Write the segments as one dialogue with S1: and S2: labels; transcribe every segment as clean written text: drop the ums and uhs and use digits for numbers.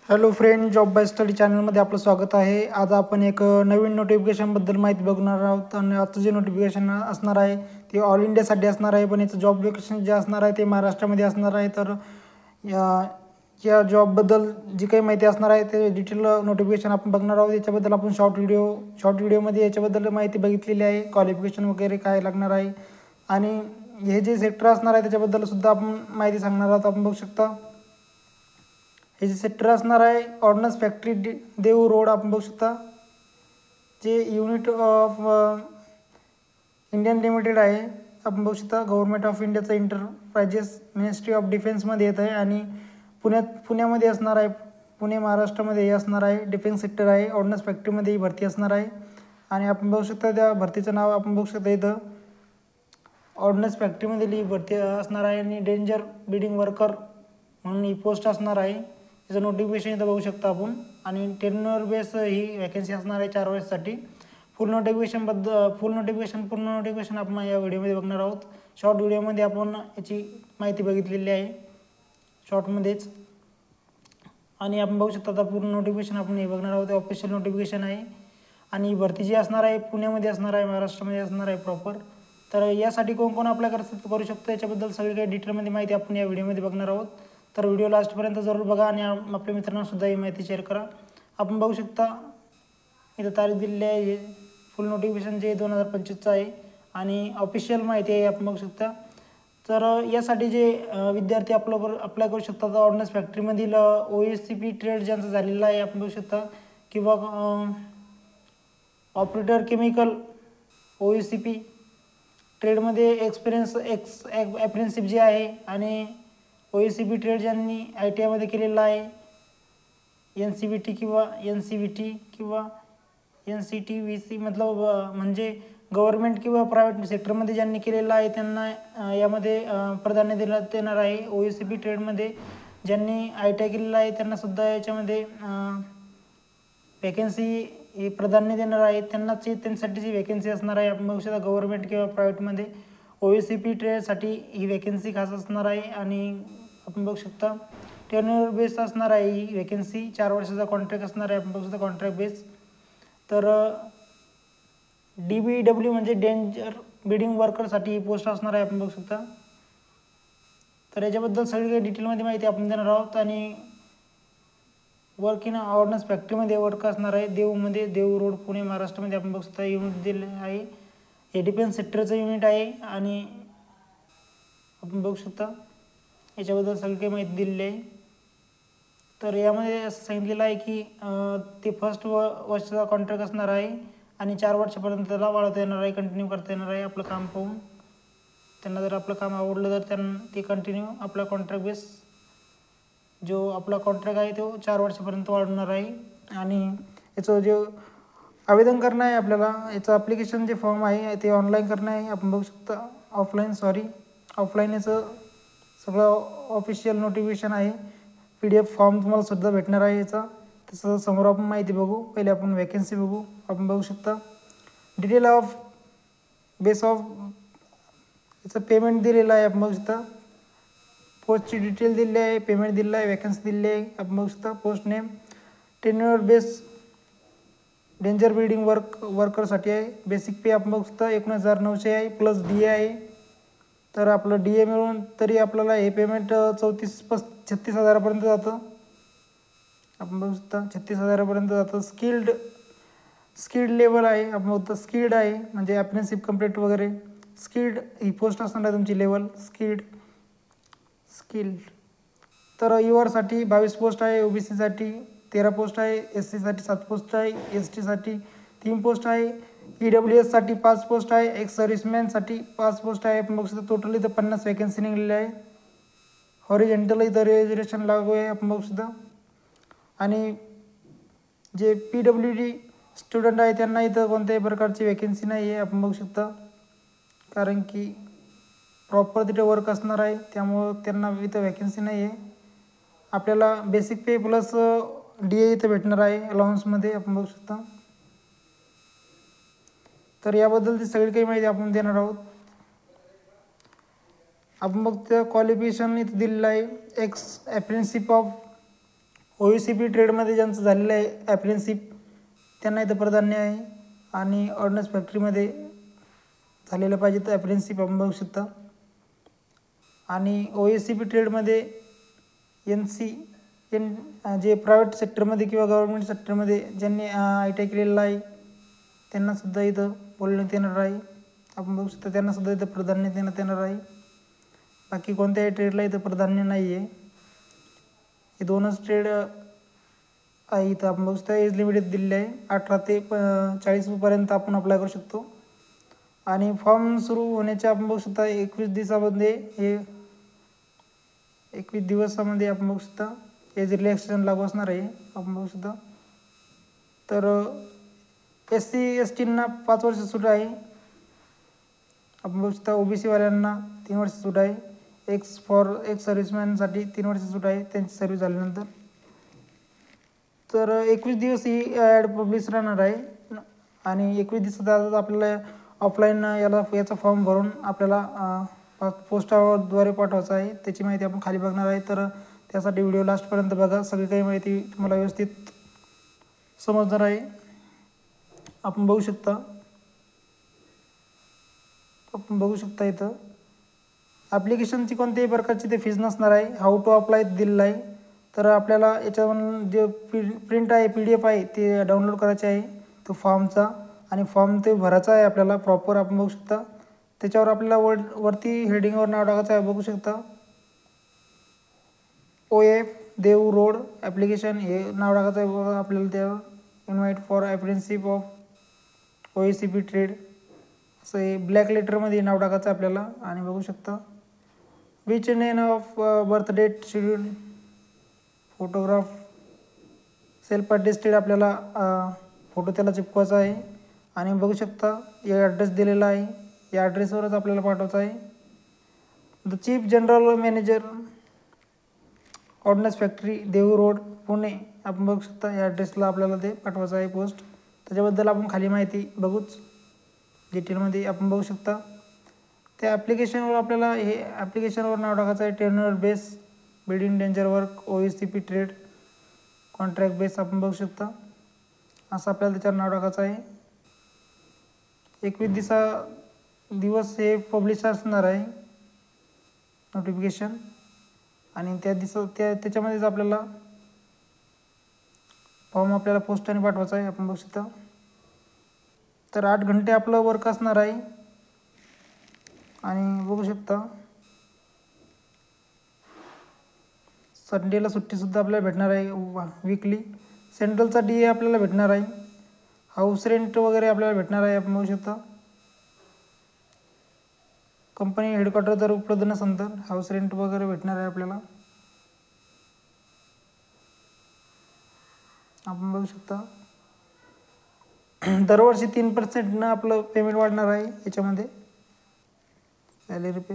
S1: Hello friend, job by study चॅनलमध्ये आपलं स्वागत आहे. आज आपण एक नवीन नोटिफिकेशनबद्दल माहिती बघणार आहोत. आणि आजचं जे नोटिफिकेशन असणार आहे ते ऑल इंडियासाठी असणार आहे, पण याचं जॉब लोकेशन जे असणार आहे ते महाराष्ट्रामध्ये असणार आहे. तर या या जॉबबद्दल जी काही माहिती असणार आहे ते डिटेल नोटिफिकेशन आपण बघणार आहोत. याच्याबद्दल आपण शॉर्ट व्हिडिओमध्ये याच्याबद्दल माहिती बघितलेली आहे, क्वालिफिकेशन वगैरे काय लागणार आहे आणि हे जे सेक्टर असणार आहे त्याच्याबद्दल सुद्धा आपण माहिती सांगणार आहोत. आपण बघू शकता हे जे सेक्टर असणार आहे ऑर्डनन्स फॅक्टरी देऊ रोड. आपण बघू शकता जे युनिट ऑफ इंडियन लिमिटेड आहे. आपण बघू शकता गव्हर्नमेंट ऑफ इंडियाचं इंटरप्राइजेस मिनिस्ट्री ऑफ डिफेन्समध्ये येत आहे आणि पुण्यामध्ये असणार आहे. पुणे महाराष्ट्रामध्ये हे असणार आहे. डिफेन्स सेक्टर आहे. ऑर्डनन्स फॅक्टरीमध्ये ही भरती असणार आहे. आणि आपण बघू शकता त्या भरतीचं नाव आपण बघू शकता इथं ऑर्डनन्स फॅक्टरीमध्ये ही भरती असणार आहे आणि डेंजर बिल्डिंग वर्कर म्हणून ही पोस्ट असणार आहे. त्याचं नोटिफिकेशन इथं बघू शकता आपण. आणि टेन्युअर बेस ही वॅकन्सी असणार आहे 4 वर्षासाठी. पूर्ण नोटिफिकेशन आपण या व्हिडिओमध्ये बघणार आहोत. शॉर्ट व्हिडिओमध्ये आपण याची माहिती बघितलेली आहे शॉर्टमध्येच. आणि आपण बघू शकता आता पूर्ण नोटिफिकेशन आपण हे बघणार आहोत. ऑफिशियल नोटिफिकेशन आहे आणि ही भरती जी असणार आहे पुण्यामध्ये असणार आहे, महाराष्ट्रामध्ये असणार आहे प्रॉपर. तर यासाठी कोण कोण अप्लाय करू शकतो याच्याबद्दल सगळी काही डिटेलमध्ये माहिती आपण या व्हिडिओमध्ये बघणार आहोत. तर व्हिडिओ लास्टपर्यंत जरूर बघा आणि आपल्या मित्रांनासुद्धा ही माहिती शेअर करा. आपण बघू शकता इथं तारीख दिलेली आहे. फुल नोटिफिकेशन जे 2025चं आहे आणि ऑफिशियल माहिती आहे आपण बघू शकता. तर यासाठी जे विद्यार्थी अप्लाय करू शकतात ऑर्डनन्स फॅक्टरीमधील OSCP ट्रेड ज्यांचं झालेलं आहे आपण बघू शकता, किंवा ऑपरेटर केमिकल OSCP ट्रेडमध्ये अप्रेंटिसशिप जे आहे आणि OSCP ट्रेड ज्यांनी ITIमध्ये केलेला आहे, NCVT किंवा NCTVC मतलब म्हणजे गव्हर्नमेंट किंवा प्रायव्हेट सेक्टरमध्ये ज्यांनी केलेलं आहे त्यांना यामध्ये प्राधान्य देण्यात येणार आहे. OSCP ट्रेडमध्ये ज्यांनी ITI केलेलं आहे त्यांनासुद्धा याच्यामध्ये वॅकन्सी हे प्राधान्य देणार आहे. त्यांच्यासाठी जी वॅकन्सी असणार आहे आपण बघू शकता गव्हर्नमेंट किंवा प्रायव्हेटमध्ये OSCP ट्रेडसाठी ही वॅकन्सी खास असणार आहे. आणि आपण बघू शकता टेन्युअर बेस असणार आहे ही वॅकन्सी. 4 वर्षाचा कॉन्ट्रॅक्ट असणार आहे आपण बघू शकता कॉन्ट्रॅक्ट बेस. तर DBW म्हणजे डेंजर बिल्डिंग वर्करसाठी ही पोस्ट असणार आहे आपण बघू शकता. तर याच्याबद्दल सगळी काही डिटेलमध्ये माहिती आपण देणार आहोत. आणि वर्क इन ऑर्डनन्स फॅक्टरीमध्ये वर्क असणार आहे देऊ रोड पुणे महाराष्ट्रामध्ये. आपण बघू शकता युनिट दिले आहे, हे डिफेन्स सेक्टरचं युनिट आहे. आणि आपण बघू शकता याच्याबद्दल सगळी काही माहिती दिलेली आहे. तर यामध्ये असं सांगितलेलं आहे की ते फर्स्ट वर्षाचा कॉन्ट्रॅक्ट असणार आहे आणि 4 वर्षापर्यंत त्याला वाढवता येणार आहे, कंटिन्यू करता येणार आहे आपलं काम पाहून. त्यांना जर आपलं काम आवडलं तर ते कंटिन्यू आपला कॉन्ट्रॅक्ट बेस जो आपला कॉन्ट्रॅक्ट आहे तो 4 वर्षापर्यंत वाढवणार आहे. आणि याचं जे आवेदन करणं आहे आपल्याला, याचं ॲप्लिकेशन जे फॉर्म आहे ते ऑनलाईन करणं आहे. आपण बघू शकता ऑफलाईन याचं सगळं ऑफिशियल नोटिफिकेशन आहे. PDF फॉर्म तुम्हाला सुद्धा भेटणार आहे याचा. तसं समोर आपण माहिती बघू. पहिले आपण वॅकन्सी बघू. आपण बघू शकता डिटेल ऑफ बेस ऑफ याचं पेमेंट दिलेलं आहे. आपण बघू शकता पोस्टची डिटेल दिलेली आहे, पेमेंट दिलेलं आहे, वॅकन्सी दिलेली आहे. आपण बघू शकता post name tenure base danger building वर्करसाठी आहे. बेसिक पे आपण बघू शकता 19,900 आहे प्लस DA आहे. तर आपलं DA मिळून तरी आपल्याला हे पेमेंट 36,000पर्यंत जातं. आपण बघू शकता 36,000पर्यंत जातं. स्किल्ड लेवल आहे. आपण बघतो स्किल्ड आहे म्हणजे अप्रेंटिसशिप कंप्लीट वगैरे. स्किल्ड ही पोस्ट असणार आहे तुमची लेवल स्किल्ड. तर URसाठी 22 पोस्ट आहे, OBCसाठी 13 पोस्ट आहे, SC साठी 7 पोस्ट आहे, ST साठी 3 पोस्ट आहे, EWS साठी 5 पोस्ट आहे, एक्स सर्व्हिसमॅनसाठी 5 पोस्ट आहे. आपण बघू शकता टोटल इथं 50 वॅकन्सी निघलेल्या आहे. हॉरिझॉन्टल इथं रिझर्वेशन लागू आहे आपण बघू शकता. आणि जे PWD स्टुडंट आहे त्यांना इथं कोणत्याही प्रकारची वॅकन्सी नाही आहे आपण बघू शकता, कारण की प्रॉपर तिथे वर्क असणार आहे त्यामुळं त्यांना इथं वॅकन्सी नाही आहे. आपल्याला बेसिक पे प्लस DA इथं भेटणार आहे अलाउन्समध्ये आपण बघू शकता. तर याबद्दलची सगळी काही माहिती आपण देणार आहोत. आपण बघतो क्वालिफिकेशन इथं दिलेलं आहे. एक्स अप्रेंटिसशिप ऑफ OECP ट्रेडमध्ये ज्यांचं झालेलं आहे ॲप्रेंटिसशिप त्यांना इथं प्राधान्य आहे, आणि ऑर्डनन्स फॅक्टरीमध्ये झालेलं पाहिजे तर ॲप्रेंटिसशिप आपण बघू शकता. आणि OECP ट्रेडमध्ये जे प्रायव्हेट सेक्टरमध्ये किंवा गव्हर्नमेंट सेक्टरमध्ये ज्यांनी ITI केलेलं आहे त्यांनासुद्धा इथं बोलण्यात येणार आहे. आपण बघू शकता त्यांनासुद्धा इथं प्राधान्य देण्यात येणार आहे. बाकी कोणत्याही ट्रेडला इथं प्राधान्य नाही आहे. हे दोनच ट्रेड आहे इथं. आपण बघू शकता एज लिमिट दिलेली आहे 18 ते 40 पर्यंत आपण अप्लाय करू शकतो. आणि फॉर्म सुरू होण्याच्या आपण बघू शकता 21 दिवसामध्ये हे 21 दिवसामध्ये आपण बघू शकता एज रिलॅक्सेशन लागू असणार आहे. आपण बघू शकता. तर SC STंना 5 वर्ष सूट आहे. आपण बघू शकता OBC वाल्यांना 3 वर्ष सूट आहे. एक्स सर्व्हिसमॅनसाठी 3 वर्ष सूट आहे त्यांची सर्व्हिस झाल्यानंतर. तर 21 दिवस ही ॲड पब्लिश राहणार आहे. आणि 21 दिवसात आपल्याला ऑफलाईन याचा फॉर्म भरून आपल्याला पोस्टाद्वारे पाठवायचा आहे. त्याची माहिती आपण खाली बघणार आहे. तर त्यासाठी व्हिडिओ लास्टपर्यंत बघा, सगळी काही माहिती तुम्हाला व्यवस्थित समजणार आहे. आपण बघू शकता इथं ॲप्लिकेशनची कोणत्याही प्रकारची ते फीज नसणार आहे. हाऊ टू अप्लाय दिलेलं आहे. तर आपल्याला याच्यावरून जे प्रिंट आहे PDF आहे ते डाउनलोड करायचे आहे तो फॉर्मचा, आणि फॉर्म ते भरायचा आहे आपल्याला प्रॉपर. आपण बघू शकता त्याच्यावर आपल्याला वरती हेडिंगवर नाव टाकायचं आहे. बघू शकता OF देऊ रोड ॲप्लिकेशन हे नाव टाकायचं आहे बघा आपल्याला. त्यावर invite for apprenticeship of OECP trade असं हे ब्लॅक लेटरमध्ये नाव टाकायचं आहे आपल्याला. आणि बघू शकता which name of birth date schedule photograph self attested आपल्याला फोटो त्याला चिपकवायचा आहे. आणि बघू शकता या ॲड्रेस दिलेला आहे, या ॲड्रेसवरच आपल्याला पाठवायचं आहे. The chief general manager ordnance factory देऊ रोड पुणे. आपण बघू शकता या ॲड्रेसला आपल्याला ते पाठवायचं आहे पोस्ट. त्याच्याबद्दल आपण खाली माहिती बघूच डिटेलमध्ये. आपण बघू शकता त्या ॲप्लिकेशनवर आपल्याला हे ॲप्लिकेशनवर नाव टाकायचं आहे. Tenure base building danger work OECP trade contract base. आपण बघू शकता असं आपल्याला त्याच्यावर नाव टाकायचं आहे. 21 दिवस हे पब्लिश असणार आहे नोटिफिकेशन. आणि त्याच्यामध्येच आपल्याला फॉर्म आपल्याला पोस्टाने पाठवायचा आहे. आपण बघू शकता. तर 8 घंटे आपलं वर्क असणार आहे. आणि बघू शकता संडेला सुट्टीसुद्धा आपल्याला भेटणार आहे वीकली. सेंट्रलचा DA आपल्याला भेटणार आहे. हाऊस रेंट वगैरे आपल्याला भेटणार आहे. आपण बघू शकता कंपनी हेडक्वार्टर जर उपलब्ध नसेल तर हाऊस रेंट वगैरे भेटणार आहे आपल्याला. आपण बघू शकता दरवर्षी 3% आपलं पेमेंट वाढणार आहे याच्यामध्ये सॅलरी पे.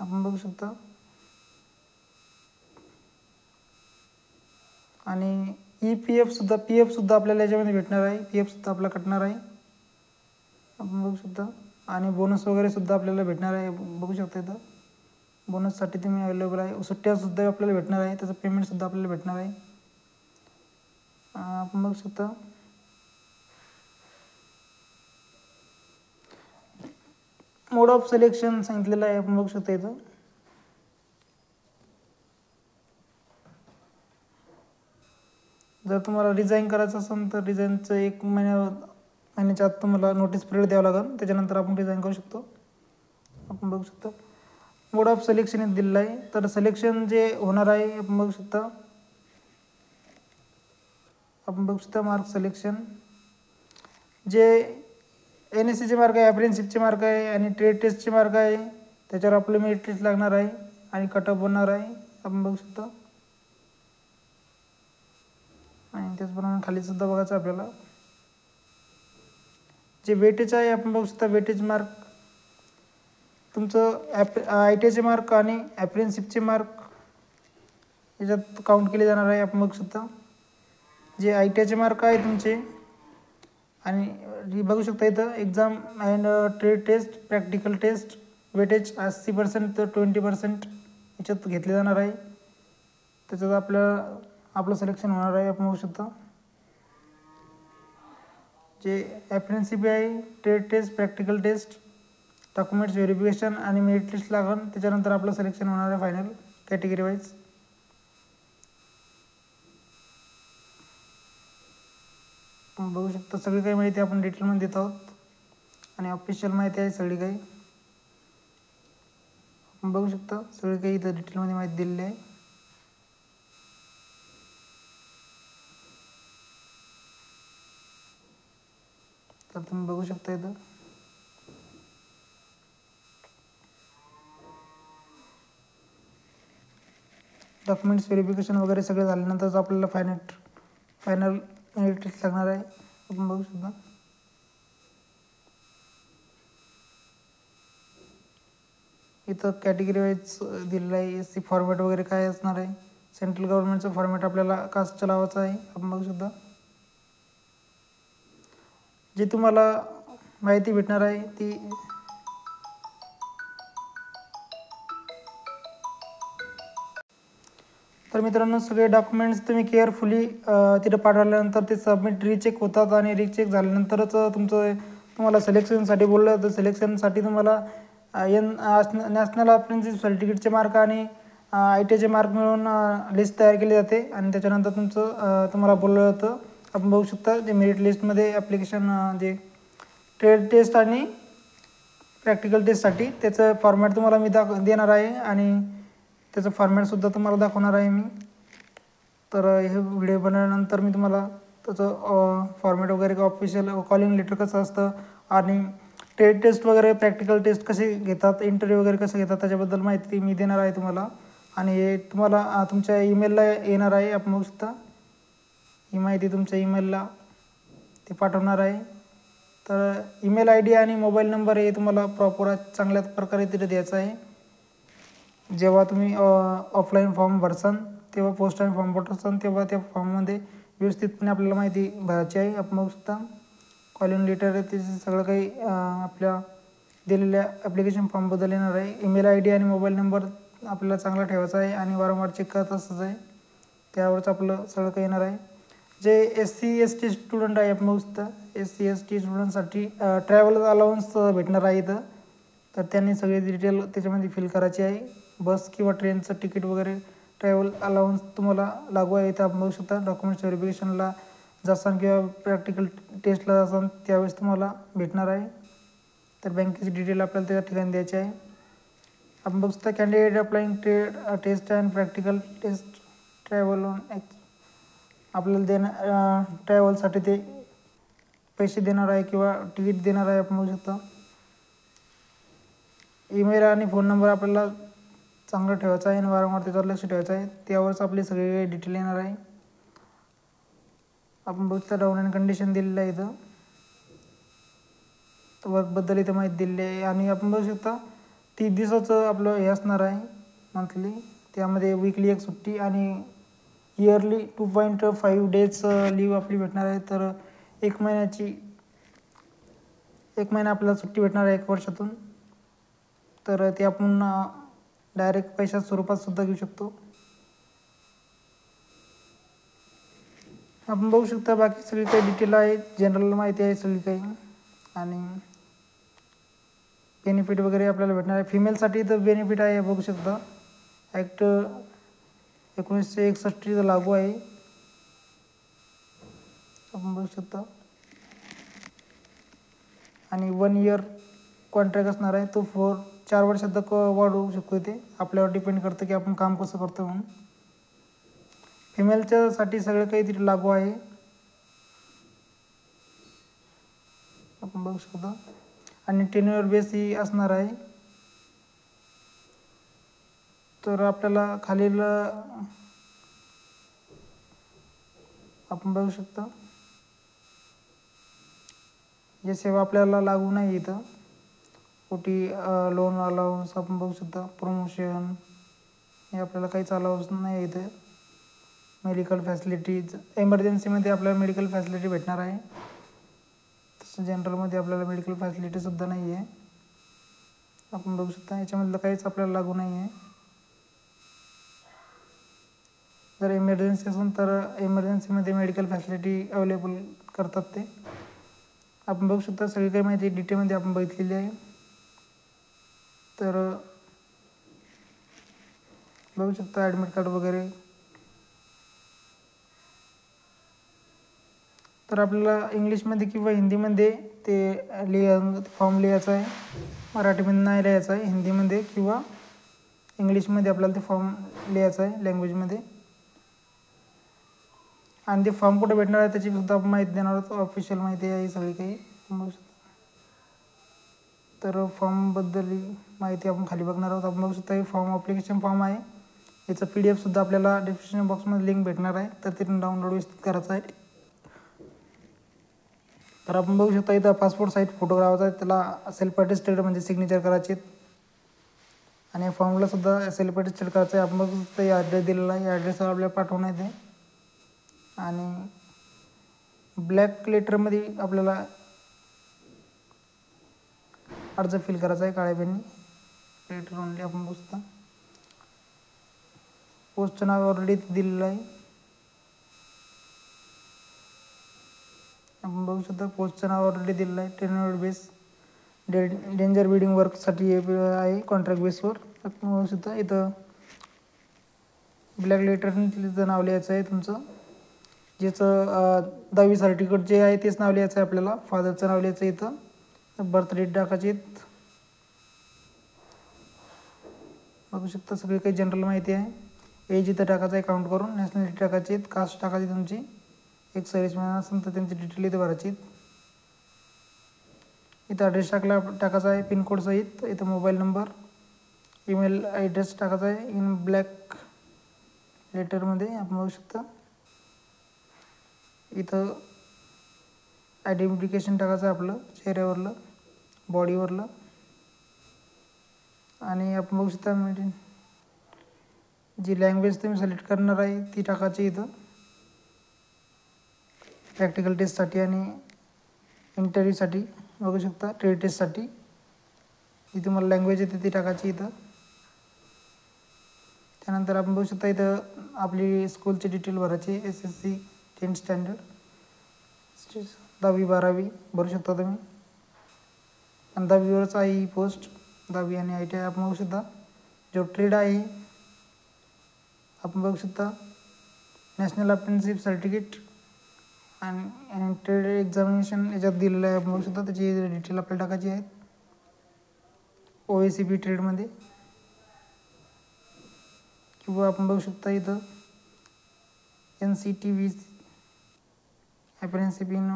S1: आपण बघू शकता. आणि PF सुद्धा आपल्याला याच्यामध्ये भेटणार आहे. PF सुद्धा आपल्याला कटणार आहे. आपण बघू शकता. आणि बोनस वगैरे सुद्धा आपल्याला भेटणार आहे. बघू शकता इथं बोनससाठी तुम्ही अवेलेबल आहे. सुट्ट्यासुद्धा आपल्याला भेटणार आहे, त्याचं पेमेंटसुद्धा आपल्याला भेटणार आहे. आपण बघू शकता मोड ऑफ सिलेक्शन सांगितलेलं आहे. आपण बघू शकता इथं जर तुम्हाला रिझाईन करायचं असेल तर रिझाईनचं 1 महिन्याच्या आत तुम्हाला नोटीस पिरियड द्यावं लागेल. त्याच्यानंतर आपण रिझाईन करू शकतो. आपण बघू शकता मोड ऑफ सिलेक्शन दिलेलं आहे. तर सिलेक्शन जे होणार आहे आपण बघू शकता मार्क सिलेक्शन जे NSCचे मार्क आहे, ॲप्रेंटिसशिपचे मार्क आहे आणि ट्रेड टेस्टचे मार्क आहे. त्याच्यावर आपलं मेरिट टेस्ट लागणार आहे आणि कटअप बनणार आहे. आपण बघू शकता. आणि त्याचप्रमाणे खालीसुद्धा बघायचं आपल्याला जे वेटेज आहे. आपण बघू शकता वेटेज मार्क तुमचं ITIचे मार्क आणि ॲप्रेंटिसशिपचे मार्क याच्यात काउंट केले जाणार आहे. आपण बघू शकता जे ITIचे मार्क आहे तुमचे. आणि बघू शकता इथं exam and trade test practical test weightage 80% तर 20% याच्यात घेतले जाणार आहे. त्याच्यात आपलं सिलेक्शन होणार आहे. आपण बघू शकता जे एफएनसीबी आहे, trade test, practical test, documents verification आणि मेरिट लिस्ट लागेल. त्याच्यानंतर आपलं सिलेक्शन होणार आहे फायनल कॅटेगरी वाईज. बघू शकता सगळी काही माहिती आपण डिटेलमध्ये देत आहोत आणि ऑफिशियल माहिती आहे सगळी काही. आपण बघू शकता सगळी काही इथं डिटेलमध्ये माहिती दिलेली आहे. तर तुम्ही बघू शकता इथं डॉक्युमेंट्स व्हेरिफिकेशन वगैरे सगळं झाल्यानंतरच आपल्याला फायनल मेरिट लिस्ट लागणार आहे. आपण बघू शकता इथं कॅटेगरी वाईज दिलेलं आहे. SC फॉर्मॅट वगैरे काय असणार आहे, सेंट्रल गव्हर्नमेंटचं फॉर्मॅट आपल्याला कास्टचं लावायचं आहे. आपण बघू शकता जी तुम्हाला माहिती भेटणार आहे ती तर मित्रांनो सगळे डॉक्युमेंट्स तुम्ही केअरफुली तिथं पाठवल्यानंतर ते सबमिट रिचेक होतात आणि रिचेक झाल्यानंतरच तुम्हाला सिलेक्शनसाठी बोललं तर सिलेक्शनसाठी तुम्हाला नॅशनल अप्रेंटिस सर्टिफिकेटचे मार्क आणि ITचे मार्क मिळून लिस्ट तयार केली जाते आणि त्याच्यानंतर तुम्हाला बोललं जातं. आपण बघू शकता जे मेरिट लिस्टमध्ये ॲप्लिकेशन जे ट्रेड टेस्ट आणि प्रॅक्टिकल टेस्टसाठी त्याचं फॉर्मॅट तुम्हाला मी देणार आहे आणि त्याचं फॉर्मॅटसुद्धा तुम्हाला दाखवणार आहे मी. तर हे व्हिडिओ बनवल्यानंतर मी तुम्हाला त्याचं फॉर्मॅट वगैरे ऑफिशियल कॉलिंग लेटर कसं असतं आणि ट्रेड टेस्ट वगैरे प्रॅक्टिकल टेस्ट कसे घेतात, इंटरव्ह्यू वगैरे कसं घेतात त्याच्याबद्दल माहिती मी देणार आहे तुम्हाला आणि हे तुम्हाला तुमच्या ईमेलला येणार आहे. आपण बघू शकता ही माहिती तुमच्या ईमेलला ते पाठवणार आहे. तर ईमेल ID आणि मोबाईल नंबर हे तुम्हाला प्रॉपर चांगल्या प्रकारे तिथे द्यायचं आहे. जेव्हा तुम्ही ऑफलाईन फॉर्म भरसान तेव्हा पोस्टाने फॉर्म पाठवसान तेव्हा त्या फॉर्ममध्ये व्यवस्थितपणे आपल्याला माहिती भरायची आहे. आपण बघू शकता कॉलिंग लेटर आहे त्याचं सगळं काही आपल्या दिलेल्या ॲप्लिकेशन फॉर्मबद्दल येणार आहे. ईमेल ID आणि मोबाईल नंबर आपल्याला चांगला ठेवायचा आहे आणि वारंवार चेक करत असंच आहे. त्यावरच आपलं सगळं काही येणार आहे. जे SC ST स्टुडंट आहे आपण बघू शकता SC ST स्टुडंटसाठी ट्रॅव्हल अलाउन्स भेटणार आहे इथं. तर त्यांनी सगळे डिटेल त्याच्यामध्ये फिल करायची आहे. बस किंवा ट्रेनचं तिकीट वगैरे ट्रॅव्हल अलाउन्स तुम्हाला लागू आहे. इथं आपण बघू शकता डॉक्युमेंट्स व्हेरिफिकेशनला जासान किंवा प्रॅक्टिकल टेस्टला जासान त्यावेळेस तुम्हाला भेटणार आहे. तर बँकेची डिटेल आपल्याला त्या ठिकाणी द्यायची आहे. आपण बघू शकता candidate applying trade test and practical test travel आपल्याला ट्रॅव्हलसाठी ते पैसे देणार आहे किंवा तिकीट देणार आहे. आपण बघू शकता ईमेल आणि फोन नंबर आपल्याला चांगलं ठेवायचा आहे आणि वारंवार त्याच्यावर लक्ष ठेवायचं आहे. त्यावरच आपली सगळी डिटेल येणार आहे. आपण बघू शकता डाऊन अँड कंडिशन दिलेलं आहे इथं. वर्कबद्दल इथं माहिती दिलेली आहे आणि आपण बघू शकता 30 दिवसाचं आपलं हे असणार आहे मंथली. त्यामध्ये वीकली एक सुट्टी आणि इयरली 2.5 डेज लीव आपली भेटणार आहे. तर एक महिना आपल्याला सुट्टी भेटणार आहे 1 वर्षातून. तर ते आपण डायरेक्ट पैशाच्या स्वरूपात सुद्धा घेऊ शकतो. आपण बघू शकता बाकी सगळी काही डिटेल आहे, जनरल माहिती आहे सगळी काही आणि बेनिफिट वगैरे आपल्याला भेटणार आहे. फिमेलसाठी तर बेनिफिट आहे बघू शकता ॲक्ट 1961 लागू आहे. आपण बघू शकता आणि 1 इयर कॉन्ट्रॅक्ट असणार आहे. तो 4 वर्षात तक वाढवू शकतो. ते आपल्यावर डिपेंड करतं की आपण काम कसं करतो म्हणून. फिमेलच्यासाठी सगळं काही तिथे लागू आहे. आपण बघू शकता आणि टेन्युअर बेस ही असणार आहे. तर आपल्याला खालील आपण बघू शकता या सेवा आपल्याला लागू नाही इथं. OT लोन अलाउन्स आपण बघू शकता, प्रमोशन हे आपल्याला काहीच अलाउन्स नाही इथे. मेडिकल फॅसिलिटीज एमर्जन्सीमध्ये आपल्याला मेडिकल फॅसिलिटी भेटणार आहे. तसं जनरलमध्ये आपल्याला मेडिकल फॅसिलिटीसुद्धा नाही आहे. आपण बघू शकता याच्यामधलं काहीच आपल्याला लागू नाही आहे. जर इमर्जन्सी असेल तर इमर्जन्सीमध्ये मेडिकल फॅसिलिटी अवेलेबल करतात ते. आपण बघू शकता सगळी काही माहिती डिटेलमध्ये आपण बघितलेली आहे. तर बघू शकता ॲडमिट कार्ड वगैरे. तर आपल्याला इंग्लिशमध्ये किंवा हिंदीमध्ये ते फॉर्म लिहायचा आहे. मराठीमध्ये नाही लिहायचा आहे, हिंदीमध्ये किंवा इंग्लिशमध्ये आपल्याला ते फॉर्म लिहायचा आहे लँग्वेजमध्ये. आणि ते फॉर्म कुठे भेटणार आहे त्याची सुद्धा आपण माहिती देणार आहोत. ऑफिशियल माहिती आहे सगळी काही बघू शकता. तर फॉर्मबद्दल माहिती आपण खाली बघणार आहोत. आपण बघू शकता हे फॉर्म ॲप्लिकेशन फॉर्म आहे. याचं PDF सुद्धा आपल्याला डिस्क्रिप्शन बॉक्समध्ये लिंक भेटणार आहे, तर तिथून डाउनलोड व्यवस्थित करायचं आहे. तर आपण बघू शकता इथं पासपोर्ट साईज फोटोग्राफचा आहे, त्याला सेल्फ अटेस्टेड म्हणजे सिग्नेचर करायचे. आणि फॉर्मला सुद्धा सेल्फ अटेस्टेड करायचं आहे. आपण बघू शकता हे ॲड्रेस दिलेला आहे, या ॲड्रेसवर आपल्याला पाठवणं आहे ते. आणि ब्लॅक लेटरमध्ये आपल्याला अर्ज फिल करायचा आहे काळ्या पेननी. लेटर ओनली आपण बघू शकता. पोस्टचं नाव ऑलरेडी दिलेलं आहे. आपण बघू शकता पोस्टचं नाव ऑलरेडी दिलेलं आहे. टेन्युअर बेस डेंजर बिडिंग वर्कसाठी आहे, कॉन्ट्रॅक्ट बेसवर. आपण बघू शकता इथं ब्लॅक लेटरने तिथं नाव लिहायचं आहे तुमचं. ज्याचं 10वी सर्टिफिकेट जे आहे तेच नाव लिहायचं आहे आपल्याला. फादरचं नाव लिहायचं आहे इथं. बर्थ डेट टाकायची. बघू शकता सगळी काही जनरल माहिती आहे. एज इथं टाकायचं आहे काउंट करून. नॅशनॅलिटी टाकायची, कास्ट टाकायची तुमची. एक सर्व्हिसमॅन असेल तर त्यांची डिटेल इथं भरायची. इथं ॲड्रेस टाकायचा आहे पिनकोड सहित. इथं मोबाईल नंबर, ईमेल ॲड्रेस टाकायचा आहे इन ब्लॅक लेटरमध्ये. आपण बघू शकता इथं आयडेंटिफिकेशन टाकायचं आहे आपलं, चेहऱ्यावरलं, बॉडीवरलं. आणि आपण बघू शकता जी लँग्वेज तुम्ही सिलेक्ट करणार आहे ती टाकायची इथं प्रॅक्टिकल टेस्टसाठी आणि इंटरव्ह्यूसाठी. बघू शकता ट्रेड टेस्टसाठी जी तुम्हाला लँग्वेज येते ती टाकायची इथं. त्यानंतर आपण बघू शकता इथं आपली स्कूलची डिटेल भरायची. SSC 10th स्टँडर्ड, 10वी 12वी भरू शकता तुम्ही. आणि 10वीवरच आहे ही पोस्ट, 10वी आणि ITI. आपण बघू शकता जो ट्रेड आहे आपण बघू शकता नॅशनल अप्रेंटिसशिप सर्टिफिकेट आणि ट्रेड एक्झामिनेशन याच्यात दिलेलं आहे. आपण बघू शकता त्याची डिटेल आपल्याला टाकायची आहे OACP ट्रेडमध्ये. किंवा आपण बघू शकता इथं NCTV अप्रेंटिसशिप इन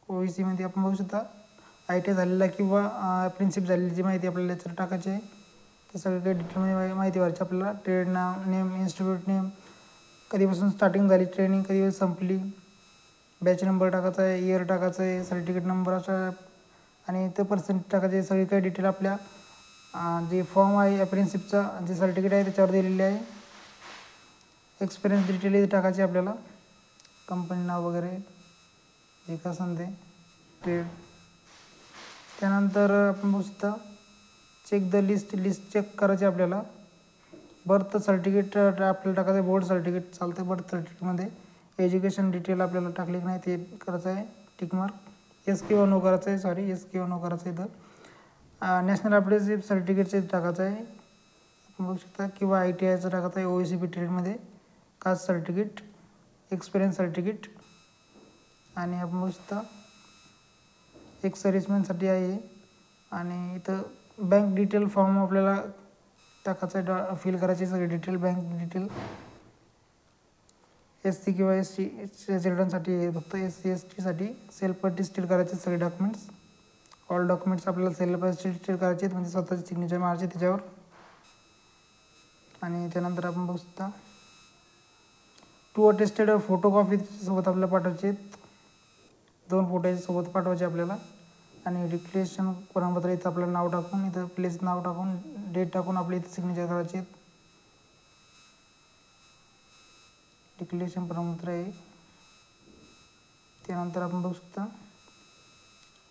S1: OACमध्ये. आपण बघू शकता ITI झालेला किंवा अप्रेंटिसशिप झालेली जी माहिती आपल्याला याच्यावर टाकायची आहे. तर सगळं काही डिटेलमध्ये माहिती भरायची आपल्याला. ट्रेड नाव, नेम, इन्स्टिट्यूट नेम, कधीपासून स्टार्टिंग झाली ट्रेनिंग, कधी संपली, बॅच नंबर टाकायचा आहे, इयर टाकायचं आहे, सर्टिफिकेट नंबर असा आणि ते पर्सेंट टाकायचे. सगळी काही डिटेल आपल्या जे फॉर्म आहे अप्रेंटिसशिपचा जे सर्टिफिकेट आहे त्याच्यावर दिलेले आहे. एक्सपिरियन्स डिटेल टाकायची आपल्याला, कंपनी नाव वगैरे जे का असेल ते ट्रेड. त्यानंतर आपण बघू शकता चेक द लिस्ट चेक करायची आपल्याला. बर्थ सर्टिफिकेट आपल्याला टाकायचं आहे, बोर्ड सर्टिफिकेट चालतं आहे. बर्थ सर्टिफिकेटमध्ये एज्युकेशन डिटेल आपल्याला टाकली की नाही ते करायचं आहे टिकमार्क. येस किंवा नो करायचं आहे, येस किंवा नो करायचं आहे. इथं नॅशनल अप्रेंटिसशिप सर्टिफिकेटचे टाकायचं आहे आपण बघू शकता. किंवा ITIचं टाकायचं आहे OACP ट्रेडमध्ये. Caste certificate, experience certificate. आणि आपण बघू शकता एक सर्व्हिसमॅनसाठी आहे. आणि इथं बँक डिटेल फॉर्म आपल्याला टाकायचं आहे, फिल करायची सगळी डिटेल, बँक डिटेल. SC किंवा ST चिल्ड्रनसाठी आहे फक्त. SC STसाठी सेल्फ अटेस्टेड करायचे सगळे डॉक्युमेंट्स. ऑल डॉक्युमेंट्स आपल्याला सेल्फ अटेस्टेड करायचे म्हणजे स्वतःची सिग्नेचर मारायची त्याच्यावर. आणि त्यानंतर आपण बघू शकता टू अटेस्टेड फोटोकॉपी सोबत आपल्याला पाठवायचे आहेत. 2 फोटो सोबत पाठवायचे आपल्याला. आणि डिक्लेरेशन प्रमाणपत्र इथं आपलं नाव टाकून, इथं प्लेस नाव टाकून, डेट टाकून आपल्या इथं सिग्नेचर करायचे आहेत. डिक्लेरेशन प्रमाणपत्र आहे. त्यानंतर आपण बघू शकता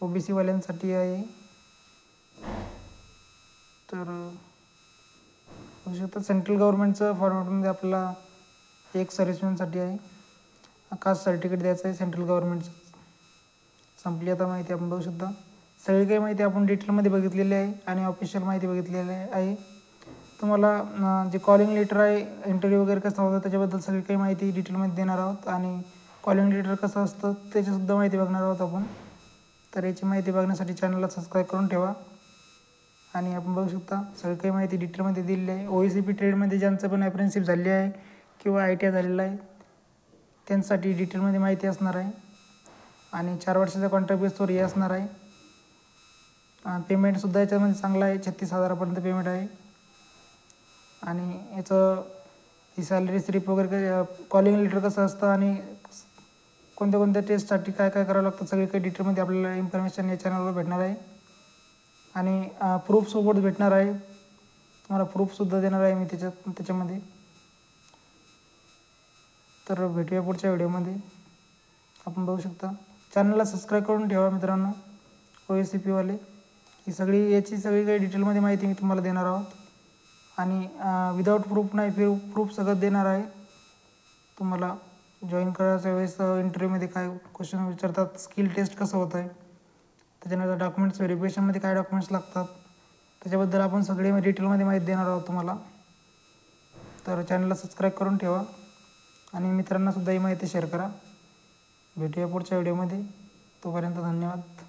S1: OBC वाल्यांसाठी आहे. तर बघू शकता सेंट्रल गव्हर्नमेंटचं फॉर्मॅटमध्ये आपल्याला एक सर्व्हिसमॅनसाठी आहे. कास्ट सर्टिफिकेट द्यायचं आहे सेंट्रल गव्हर्नमेंटचं. संपली आता माहिती आपण बघू शकता. सगळी काही माहिती आपण डिटेलमध्ये बघितलेली आहे आणि ऑफिशियल माहिती बघितलेली आहे. तुम्हाला जे कॉलिंग लेटर आहे, इंटरव्ह्यू वगैरे कसा होता त्याच्याबद्दल सगळी काही माहिती डिटेलमध्ये देणार आहोत आणि कॉलिंग लेटर कसं असतं त्याचीसुद्धा माहिती बघणार आहोत आपण. तर याची माहिती बघण्यासाठी चॅनलला सबस्क्राईब करून ठेवा. आणि आपण बघू शकता सगळी काही माहिती डिटेलमध्ये दिलेली आहे. OECP ट्रेडमध्ये ज्यांचं पण अप्रेंटिसशिप झाली आहे किंवा ITI झालेलं आहे त्यांच्यासाठी डिटेलमध्ये माहिती असणार आहे. आणि 4 वर्षाचा कॉन्ट्रॅक्ट बेसवर हे असणार आहे. पेमेंटसुद्धा याच्यामध्ये चांगलं आहे, 36,000पर्यंत पेमेंट आहे. आणि याचं ही सॅलरी स्लिप वगैरे कॉलिंग लेटर कसं असतं आणि कोणत्या कोणत्या टेस्टसाठी काय काय करावं लागतं सगळी काही डिटेलमध्ये आपल्याला इन्फॉर्मेशन या चॅनलवर भेटणार आहे. आणि प्रूफसोबत भेटणार आहे. तुम्हाला प्रूफसुद्धा देणार आहे मी त्याच्यामध्ये. तर भेटूया पुढच्या व्हिडिओमध्ये. आपण बघू शकता चॅनलला सबस्क्राईब करून ठेवा मित्रांनो. OECP वाले याची सगळी काही डिटेलमध्ये माहिती मी तुम्हाला देणार आहोत. आणि विदाऊट प्रूफ नाही, प्रूफ सगळं देणार आहे तुम्हाला. जॉईन करायच्या वेळेस इंटरव्ह्यूमध्ये काय क्वेश्चन विचारतात, स्किल टेस्ट कसं होतं आहे, त्याच्यानंतर डॉक्युमेंट्स व्हेरिफिकेशनमध्ये काय डॉक्युमेंट्स लागतात त्याच्याबद्दल आपण सगळे डिटेलमध्ये माहिती देणार आहोत तुम्हाला. तर चॅनलला सबस्क्राईब करून ठेवा आणि मित्रांनासुद्धा ही माहिती शेअर करा. भेटूया पुढच्या व्हिडिओमध्ये. तोपर्यंत धन्यवाद.